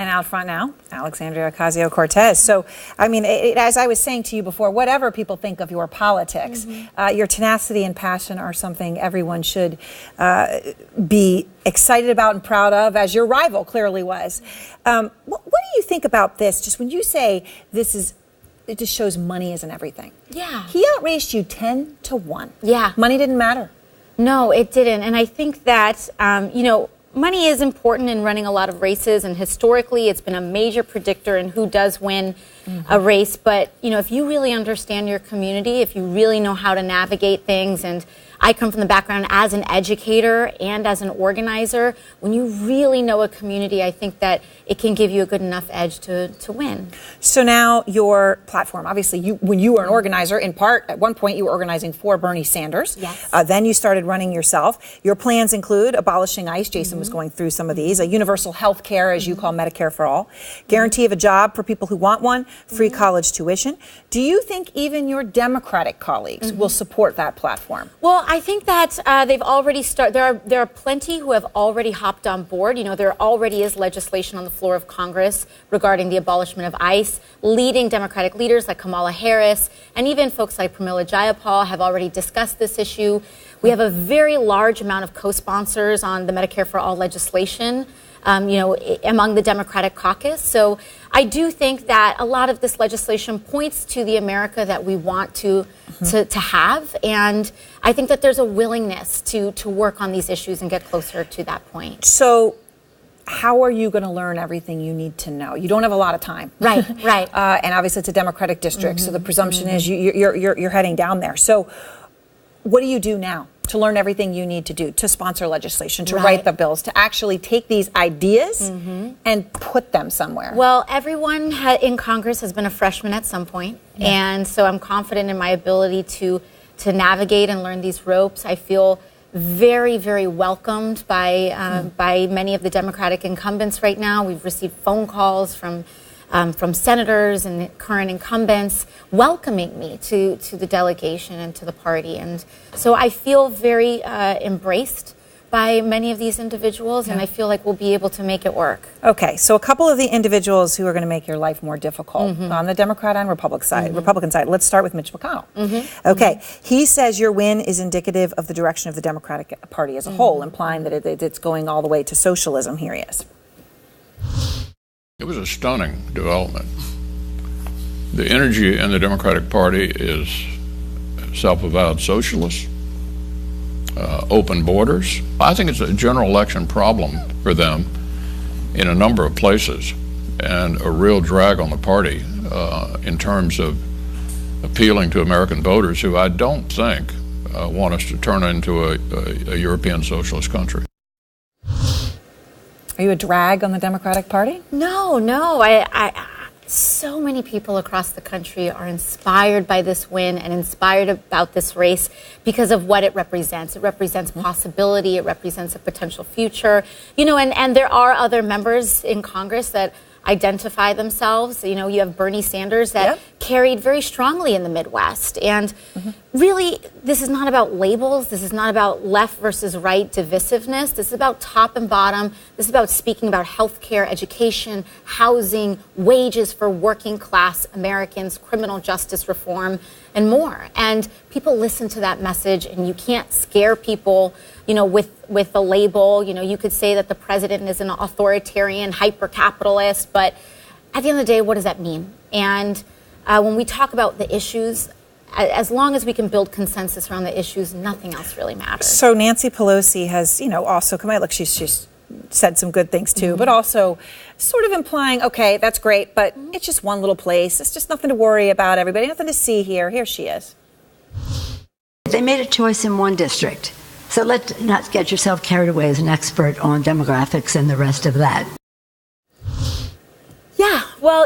And out front now, Alexandria Ocasio-Cortez. So, I mean, as I was saying to you before, whatever people think of your politics, your tenacity and passion are something everyone should be excited about and proud of, as your rival clearly was. What do you think about this? Just when you say this is, it just shows money isn't everything. Yeah. He outraced you 10-1. Yeah. Money didn't matter. No, it didn't. And I think that, money is important in running a lot of races, and historically it's been a major predictor in who does win a race. But, if you really understand your community, if you really know how to navigate things, and I come from the background as an educator and as an organizer, when you really know a community, I think that it can give you a good enough edge to win. So now your platform, obviously, when you were an organizer, in part, at one point you were organizing for Bernie Sanders. Yes. Then you started running yourself. Your plans include abolishing ICE. Jason was going through some of these. A universal health care, as you call Medicare for all. Guarantee of a job for people who want one. Free college tuition. Do you think even your Democratic colleagues will support that platform? Well, I think that they've already started. There are plenty who have already hopped on board. There already is legislation on the floor of Congress regarding the abolishment of ICE. Leading Democratic leaders like Kamala Harris and even folks like Pramila Jayapal have already discussed this issue. We have a very large amount of co-sponsors on the Medicare for All legislation, among the Democratic caucus. So I do think that a lot of this legislation points to the America that we want to have. And I think that there's a willingness to work on these issues and get closer to that point. So how are you going to learn everything you need to know? You don't have a lot of time. Right. And obviously it's a Democratic district, so the presumption is you're heading down there. So what do you do now to learn everything you need to do, to sponsor legislation, to write the bills, to actually take these ideas and put them somewhere? Well, everyone in Congress has been a freshman at some point, and so I'm confident in my ability to navigate and learn these ropes. I feel very, very welcomed by many of the Democratic incumbents right now. We've received phone calls from senators and current incumbents welcoming me to the delegation and to the party. And so I feel very embraced by many of these individuals, and I feel like we'll be able to make it work. Okay, so a couple of the individuals who are going to make your life more difficult on the Democrat and Republican side. Let's start with Mitch McConnell. Okay, he says your win is indicative of the direction of the Democratic Party as a whole, implying that it's going all the way to socialism. Here he is. It was a stunning development. The energy in the Democratic Party is self-avowed socialist, open borders. I think it's a general election problem for them in a number of places, and a real drag on the party in terms of appealing to American voters who I don't think want us to turn into a European socialist country. Are you a drag on the Democratic Party? No. So many people across the country are inspired by this win and inspired about this race because of what it represents. It represents possibility. It represents a potential future. And there are other members in Congress that identify themselves. You have Bernie Sanders that carried very strongly in the Midwest. And really, this is not about labels. This is not about left versus right divisiveness. This is about top and bottom. This is about speaking about healthcare, education, housing, wages for working class Americans, criminal justice reform, and more. And people listen to that message, and you can't scare people, with a label. You could say that the president is an authoritarian, hyper-capitalist, but at the end of the day, what does that mean? And when we talk about the issues, as long as we can build consensus around the issues, nothing else really matters. So Nancy Pelosi has, also come out. Look, she's said some good things too, but also sort of implying, okay, that's great, but it's just one little place. It's just nothing to worry about, everybody. Nothing to see here. Here she is. They made a choice in one district. So let's not get yourself carried away as an expert on demographics and the rest of that. Yeah, well,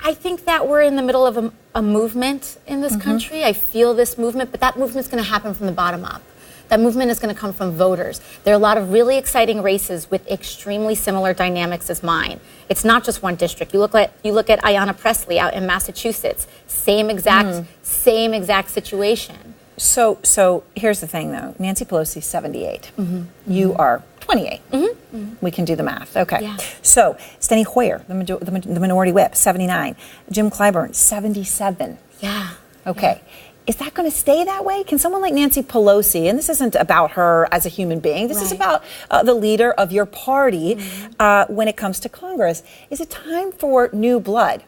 I think that we're in the middle of a movement in this country. I feel this movement, but that movement's going to happen from the bottom up. That movement is going to come from voters. There are a lot of really exciting races with extremely similar dynamics as mine. It's not just one district. You look at Ayanna Pressley out in Massachusetts. Same exact situation. So here's the thing, though. Nancy Pelosi's 78. You are 28. We can do the math. Okay. Yeah. So Steny Hoyer, the minority whip, 79. Jim Clyburn, 77. Yeah. Okay. Is that going to stay that way? Can someone like Nancy Pelosi, and this isn't about her as a human being, this is about the leader of your party when it comes to Congress. Is it time for new blood?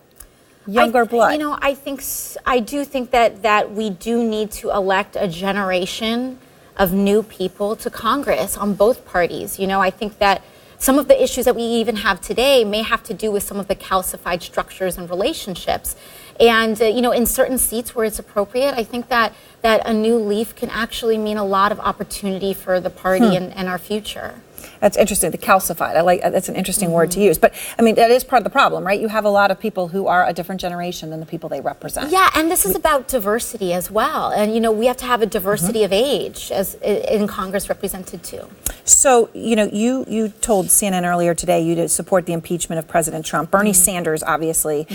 Younger blood? You know, I do think that we do need to elect a generation of new people to Congress on both parties. You know, I think that some of the issues that we even have today may have to do with some of the calcified structures and relationships. And, you know, in certain seats where it's appropriate, I think that a new leaf can actually mean a lot of opportunity for the party and our future. That's interesting. The calcified. I like that's an interesting word to use. But I mean, that is part of the problem, right? You have a lot of people who are a different generation than the people they represent. Yeah, and this is about diversity as well. And you know, we have to have a diversity of age as in Congress represented too. So, you know, you told CNN earlier today you to support the impeachment of President Trump. Bernie Sanders, obviously,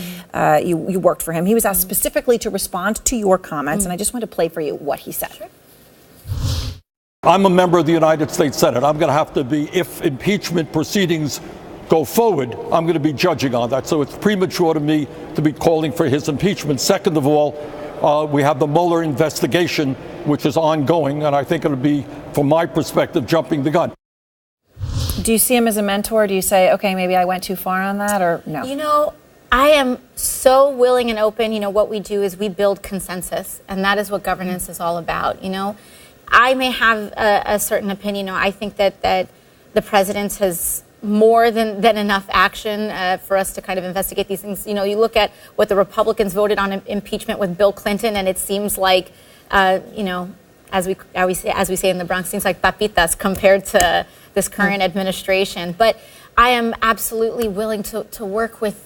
you worked for him. He was asked specifically to respond to your comments, and I just want to play for you what he said. Sure. I'm a member of the United States Senate. I'm going to have to be, if impeachment proceedings go forward, I'm going to be judging on that. So it's premature to me to be calling for his impeachment. Second of all, we have the Mueller investigation, which is ongoing, and I think it'll be, from my perspective, jumping the gun. Do you see him as a mentor? Do you say, okay, maybe I went too far on that, or no? You know, I am so willing and open. You know, what we do is we build consensus, and that is what governance is all about, you know. I may have a certain opinion. You know, I think that the president has more than enough action for us to kind of investigate these things. You know, you look at what the Republicans voted on impeachment with Bill Clinton, and it seems like, you know, as we say in the Bronx, seems like papitas compared to this current administration. But I am absolutely willing to work with.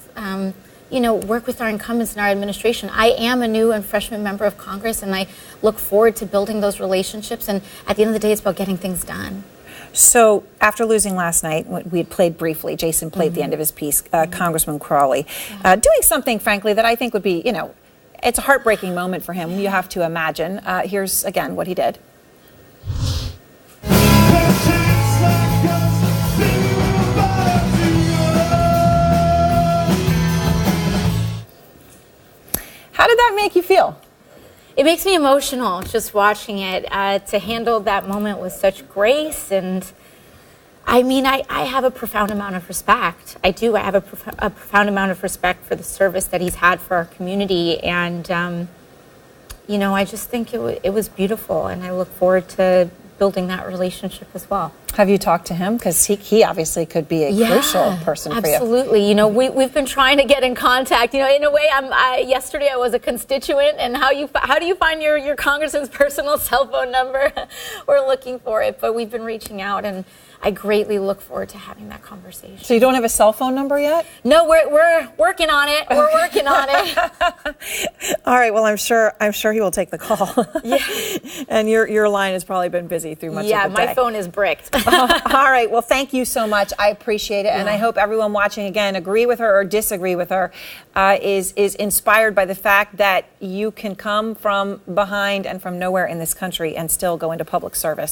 You know, work with our incumbents in our administration. I am a new and freshman member of Congress, and I look forward to building those relationships. And at the end of the day, it's about getting things done. So after losing last night, we had played briefly, Jason played at the end of his piece, Congressman Crawley, doing something, frankly, that I think would be, you know, it's a heartbreaking moment for him, you have to imagine. Here's, again, what he did. How did that make you feel? It makes me emotional just watching it. To handle that moment with such grace, and I mean, I have a profound amount of respect. I do. I have a profound amount of respect for the service that he's had for our community, and you know, I just think it was beautiful, and I look forward to building that relationship as well. Have you talked to him? Because he obviously could be a crucial person for you. Absolutely. You know, we've been trying to get in contact. You know, in a way, yesterday I was a constituent, and how do you find your congressman's personal cell phone number? We're looking for it, but we've been reaching out, and I greatly look forward to having that conversation. So you don't have a cell phone number yet? No, we're working on it. We're working on it. All right. Well, I'm sure he will take the call. Yeah. And your line has probably been busy through much of the day. Yeah, my phone is bricked. All right. Well, thank you so much. I appreciate it. And I hope everyone watching, again, agree with her or disagree with her, is inspired by the fact that you can come from behind and from nowhere in this country and still go into public service.